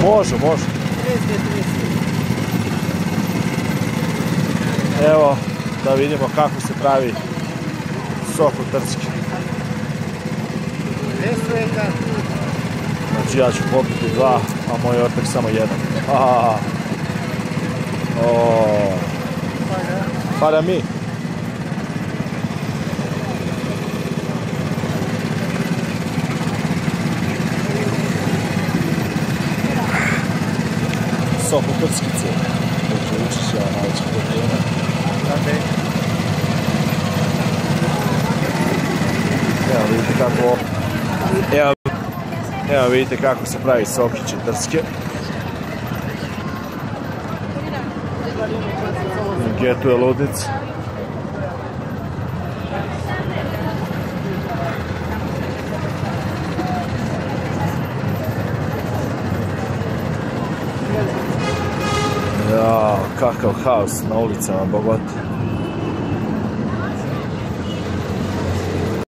Može. Evo, da vidimo kako se pravi sok u trski. Znači ja ću popiti 2, a moj ortak samo 1. Para mi. Sok u trskice. Učiš ja najveće proteine. Evo vidite kako se pravi sokić od trske. Getu je ludnica. Jao, kakav haos na ulicama Bogote.